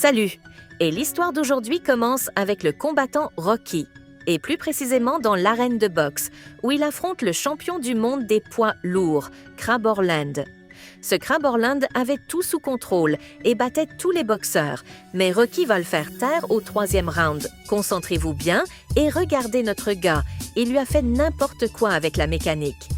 Salut! Et l'histoire d'aujourd'hui commence avec le combattant Rocky, et plus précisément dans l'arène de boxe, où il affronte le champion du monde des poids lourds, Crab Orland. Ce Crab Orland avait tout sous contrôle et battait tous les boxeurs, mais Rocky va le faire taire au 3e round. Concentrez-vous bien et regardez notre gars, il lui a fait n'importe quoi avec la mécanique.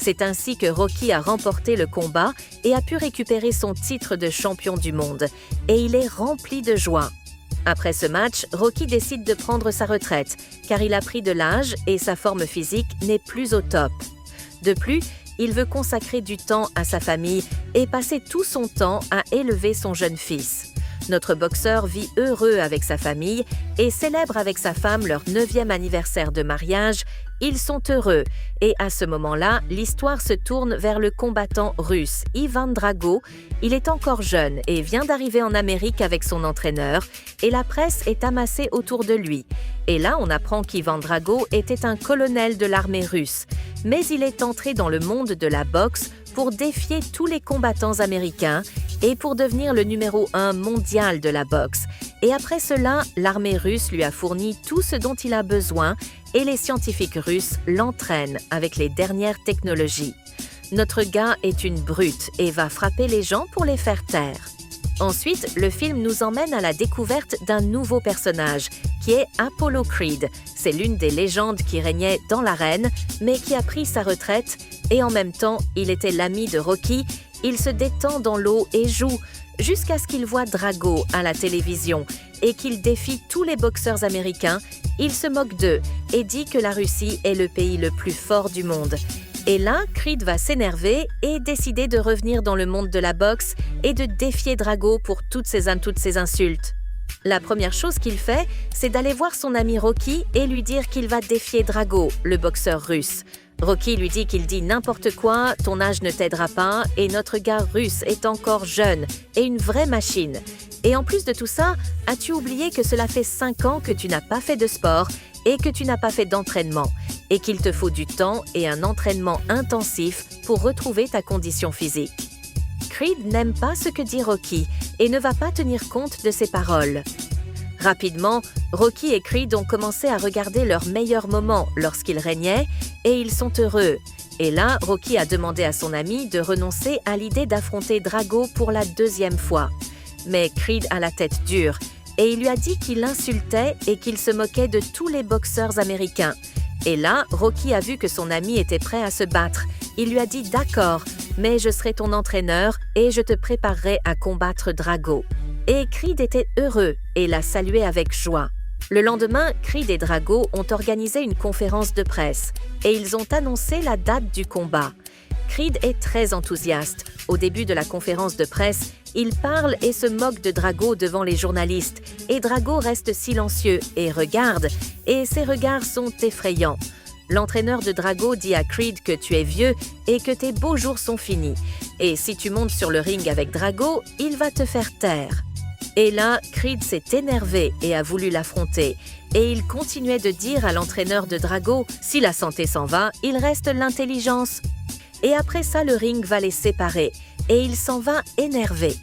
C'est ainsi que Rocky a remporté le combat et a pu récupérer son titre de champion du monde. Et il est rempli de joie. Après ce match, Rocky décide de prendre sa retraite, car il a pris de l'âge et sa forme physique n'est plus au top. De plus, il veut consacrer du temps à sa famille et passer tout son temps à élever son jeune fils. Notre boxeur vit heureux avec sa famille et célèbre avec sa femme leur 9e anniversaire de mariage. Ils sont heureux et à ce moment-là, l'histoire se tourne vers le combattant russe Ivan Drago. Il est encore jeune et vient d'arriver en Amérique avec son entraîneur et la presse est amassée autour de lui. Et là, on apprend qu'Ivan Drago était un colonel de l'armée russe, mais il est entré dans le monde de la boxe pour défier tous les combattants américains et pour devenir le numéro 1 mondial de la boxe. Et après cela, l'armée russe lui a fourni tout ce dont il a besoin et les scientifiques russes l'entraînent avec les dernières technologies. Notre gars est une brute et va frapper les gens pour les faire taire. Ensuite, le film nous emmène à la découverte d'un nouveau personnage, qui est Apollo Creed. C'est l'une des légendes qui régnait dans l'arène, mais qui a pris sa retraite, et en même temps, il était l'ami de Rocky. Il se détend dans l'eau et joue, jusqu'à ce qu'il voit Drago à la télévision, et qu'il défie tous les boxeurs américains. Il se moque d'eux et dit que la Russie est le pays le plus fort du monde. Et là, Creed va s'énerver et décider de revenir dans le monde de la boxe et de défier Drago pour toutes ces insultes. La première chose qu'il fait, c'est d'aller voir son ami Rocky et lui dire qu'il va défier Drago, le boxeur russe. Rocky lui dit qu'il dit n'importe quoi, ton âge ne t'aidera pas et notre gars russe est encore jeune et une vraie machine. Et en plus de tout ça, as-tu oublié que cela fait 5 ans que tu n'as pas fait de sport et que tu n'as pas fait d'entraînement et qu'il te faut du temps et un entraînement intensif pour retrouver ta condition physique. Creed n'aime pas ce que dit Rocky et ne va pas tenir compte de ses paroles. Rapidement, Rocky et Creed ont commencé à regarder leurs meilleurs moments lorsqu'ils régnaient et ils sont heureux. Et là, Rocky a demandé à son ami de renoncer à l'idée d'affronter Drago pour la 2e fois. Mais Creed a la tête dure et il lui a dit qu'il l'insultait et qu'il se moquait de tous les boxeurs américains. Et là, Rocky a vu que son ami était prêt à se battre. Il lui a dit « D'accord, mais je serai ton entraîneur et je te préparerai à combattre Drago ». Et Creed était heureux et l'a salué avec joie. Le lendemain, Creed et Drago ont organisé une conférence de presse et ils ont annoncé la date du combat. Creed est très enthousiaste. Au début de la conférence de presse, il parle et se moque de Drago devant les journalistes et Drago reste silencieux et regarde, et ses regards sont effrayants. L'entraîneur de Drago dit à Creed que tu es vieux et que tes beaux jours sont finis. Et si tu montes sur le ring avec Drago, il va te faire taire. Et là, Creed s'est énervé et a voulu l'affronter. Et il continuait de dire à l'entraîneur de Drago, si la santé s'en va, il reste l'intelligence. Et après ça, le ring va les séparer et il s'en va énervé.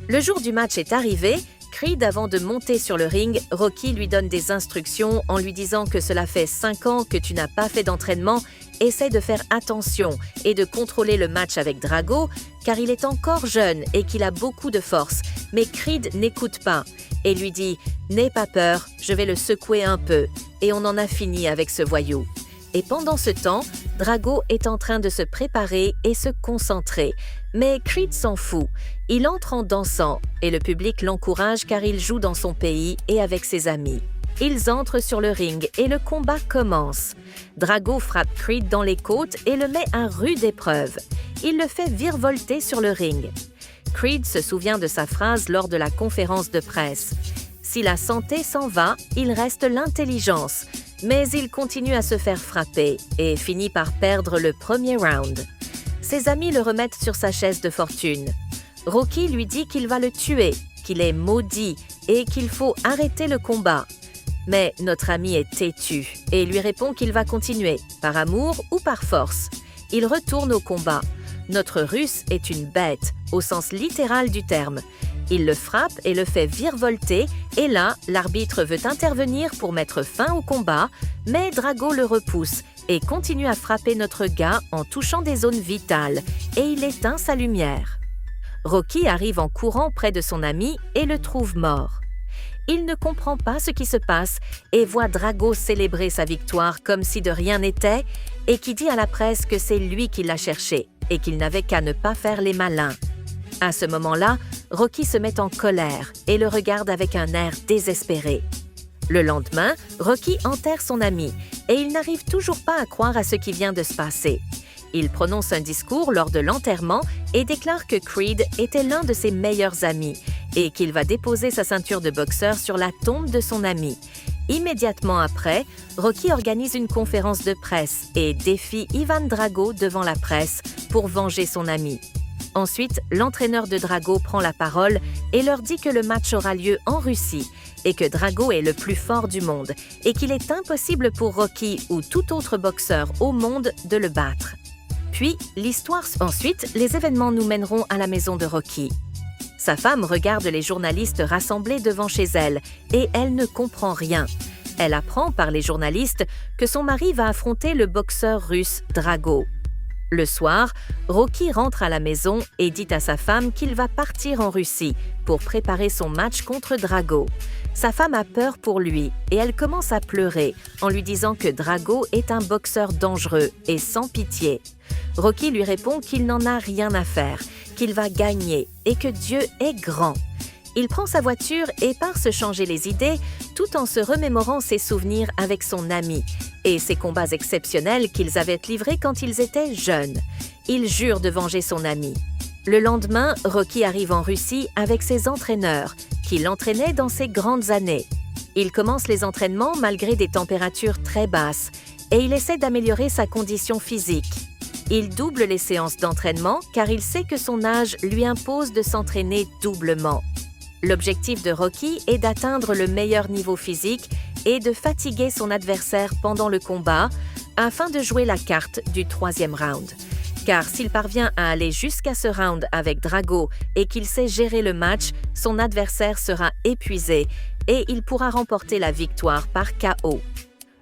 Le jour du match est arrivé. Creed, avant de monter sur le ring, Rocky lui donne des instructions en lui disant que cela fait 5 ans que tu n'as pas fait d'entraînement. Essaie de faire attention et de contrôler le match avec Drago, car il est encore jeune et qu'il a beaucoup de force. Mais Creed n'écoute pas et lui dit « N'aie pas peur, je vais le secouer un peu. » Et on en a fini avec ce voyou. Et pendant ce temps, Drago est en train de se préparer et se concentrer. Mais Creed s'en fout. Il entre en dansant et le public l'encourage car il joue dans son pays et avec ses amis. Ils entrent sur le ring et le combat commence. Drago frappe Creed dans les côtes et le met à rude épreuve. Il le fait virevolter sur le ring. Creed se souvient de sa phrase lors de la conférence de presse. Si la santé s'en va, il reste l'intelligence. Mais il continue à se faire frapper et finit par perdre le premier round. Ses amis le remettent sur sa chaise de fortune. Rocky lui dit qu'il va le tuer, qu'il est maudit et qu'il faut arrêter le combat. Mais notre ami est têtu et lui répond qu'il va continuer, par amour ou par force. Il retourne au combat. Notre Russe est une bête, au sens littéral du terme. Il le frappe et le fait virevolter, et là, l'arbitre veut intervenir pour mettre fin au combat, mais Drago le repousse et continue à frapper notre gars en touchant des zones vitales, et il éteint sa lumière. Rocky arrive en courant près de son ami et le trouve mort. Il ne comprend pas ce qui se passe et voit Drago célébrer sa victoire comme si de rien n'était et qui dit à la presse que c'est lui qui l'a cherché et qu'il n'avait qu'à ne pas faire les malins. À ce moment-là, Rocky se met en colère et le regarde avec un air désespéré. Le lendemain, Rocky enterre son ami et il n'arrive toujours pas à croire à ce qui vient de se passer. Il prononce un discours lors de l'enterrement et déclare que Creed était l'un de ses meilleurs amis et qu'il va déposer sa ceinture de boxeur sur la tombe de son ami. Immédiatement après, Rocky organise une conférence de presse et défie Ivan Drago devant la presse pour venger son ami. Ensuite, l'entraîneur de Drago prend la parole et leur dit que le match aura lieu en Russie et que Drago est le plus fort du monde et qu'il est impossible pour Rocky ou tout autre boxeur au monde de le battre. Puis, Ensuite, les événements nous mèneront à la maison de Rocky. Sa femme regarde les journalistes rassemblés devant chez elle et elle ne comprend rien. Elle apprend par les journalistes que son mari va affronter le boxeur russe Drago. Le soir, Rocky rentre à la maison et dit à sa femme qu'il va partir en Russie pour préparer son match contre Drago. Sa femme a peur pour lui et elle commence à pleurer en lui disant que Drago est un boxeur dangereux et sans pitié. Rocky lui répond qu'il n'en a rien à faire, qu'il va gagner et que Dieu est grand. Il prend sa voiture et part se changer les idées tout en se remémorant ses souvenirs avec son ami et ses combats exceptionnels qu'ils avaient livrés quand ils étaient jeunes. Il jure de venger son ami. Le lendemain, Rocky arrive en Russie avec ses entraîneurs, qui l'entraînaient dans ses grandes années. Il commence les entraînements malgré des températures très basses et il essaie d'améliorer sa condition physique. Il double les séances d'entraînement car il sait que son âge lui impose de s'entraîner doublement. L'objectif de Rocky est d'atteindre le meilleur niveau physique et de fatiguer son adversaire pendant le combat afin de jouer la carte du 3e round. Car s'il parvient à aller jusqu'à ce round avec Drago et qu'il sait gérer le match, son adversaire sera épuisé et il pourra remporter la victoire par KO.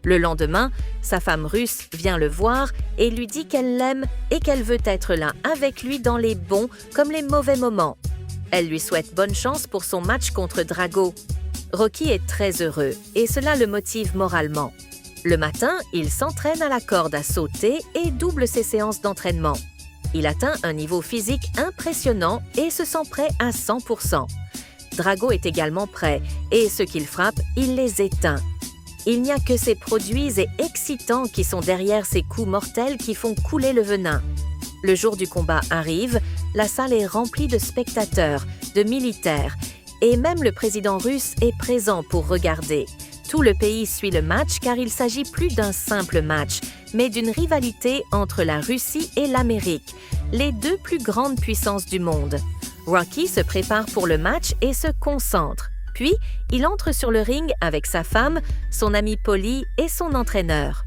Le lendemain, sa femme russe vient le voir et lui dit qu'elle l'aime et qu'elle veut être là avec lui dans les bons comme les mauvais moments. Elle lui souhaite bonne chance pour son match contre Drago. Rocky est très heureux et cela le motive moralement. Le matin, il s'entraîne à la corde à sauter et double ses séances d'entraînement. Il atteint un niveau physique impressionnant et se sent prêt à 100%. Drago est également prêt et ceux qu'il frappe, il les éteint. Il n'y a que ces produits excitants qui sont derrière ces coups mortels qui font couler le venin. Le jour du combat arrive, la salle est remplie de spectateurs, de militaires, et même le président russe est présent pour regarder. Tout le pays suit le match car il s'agit plus d'un simple match, mais d'une rivalité entre la Russie et l'Amérique, les deux plus grandes puissances du monde. Rocky se prépare pour le match et se concentre. Puis, il entre sur le ring avec sa femme, son ami Polly et son entraîneur.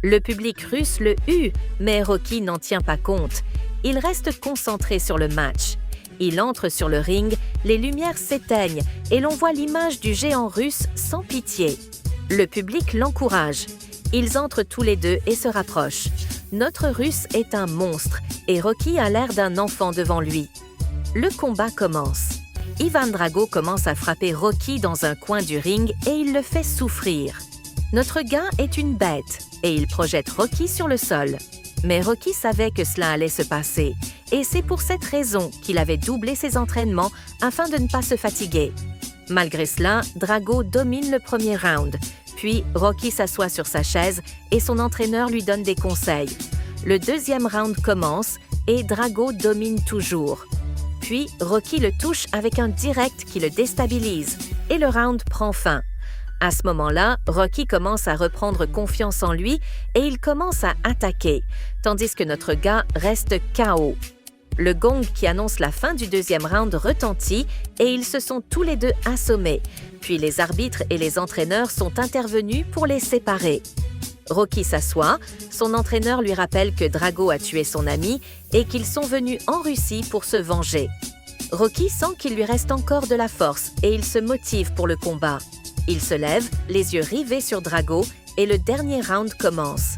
Le public russe le hue, mais Rocky n'en tient pas compte. Il reste concentré sur le match. Il entre sur le ring, les lumières s'éteignent et l'on voit l'image du géant russe sans pitié. Le public l'encourage. Ils entrent tous les deux et se rapprochent. Notre Russe est un monstre et Rocky a l'air d'un enfant devant lui. Le combat commence. Ivan Drago commence à frapper Rocky dans un coin du ring et il le fait souffrir. Notre gars est une bête et il projette Rocky sur le sol. Mais Rocky savait que cela allait se passer et c'est pour cette raison qu'il avait doublé ses entraînements afin de ne pas se fatiguer. Malgré cela, Drago domine le premier round. Puis Rocky s'assoit sur sa chaise et son entraîneur lui donne des conseils. Le deuxième round commence et Drago domine toujours. Puis Rocky le touche avec un direct qui le déstabilise et le round prend fin. À ce moment-là, Rocky commence à reprendre confiance en lui et il commence à attaquer, tandis que notre gars reste KO. Le gong qui annonce la fin du deuxième round retentit et ils se sont tous les deux assommés. Puis les arbitres et les entraîneurs sont intervenus pour les séparer. Rocky s'assoit, son entraîneur lui rappelle que Drago a tué son ami et qu'ils sont venus en Russie pour se venger. Rocky sent qu'il lui reste encore de la force et il se motive pour le combat. Il se lève, les yeux rivés sur Drago, et le dernier round commence.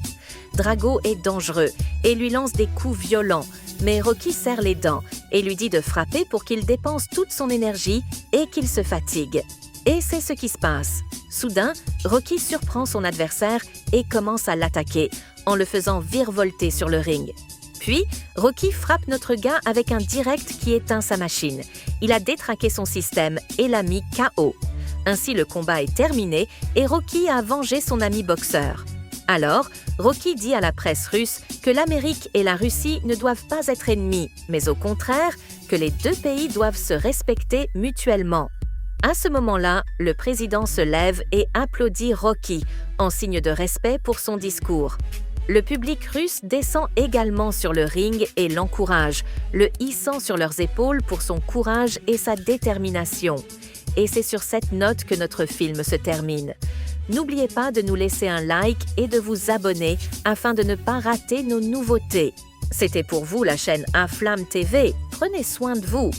Drago est dangereux et lui lance des coups violents, mais Rocky serre les dents et lui dit de frapper pour qu'il dépense toute son énergie et qu'il se fatigue. Et c'est ce qui se passe. Soudain, Rocky surprend son adversaire et commence à l'attaquer, en le faisant virevolter sur le ring. Puis, Rocky frappe notre gars avec un direct qui éteint sa machine. Il a détraqué son système et l'a mis KO. Ainsi, le combat est terminé et Rocky a vengé son ami boxeur. Alors, Rocky dit à la presse russe que l'Amérique et la Russie ne doivent pas être ennemis, mais au contraire, que les deux pays doivent se respecter mutuellement. À ce moment-là, le président se lève et applaudit Rocky, en signe de respect pour son discours. Le public russe descend également sur le ring et l'encourage, le hissant sur leurs épaules pour son courage et sa détermination. Et c'est sur cette note que notre film se termine. N'oubliez pas de nous laisser un like et de vous abonner afin de ne pas rater nos nouveautés. C'était pour vous la chaîne Inflamme TV. Prenez soin de vous.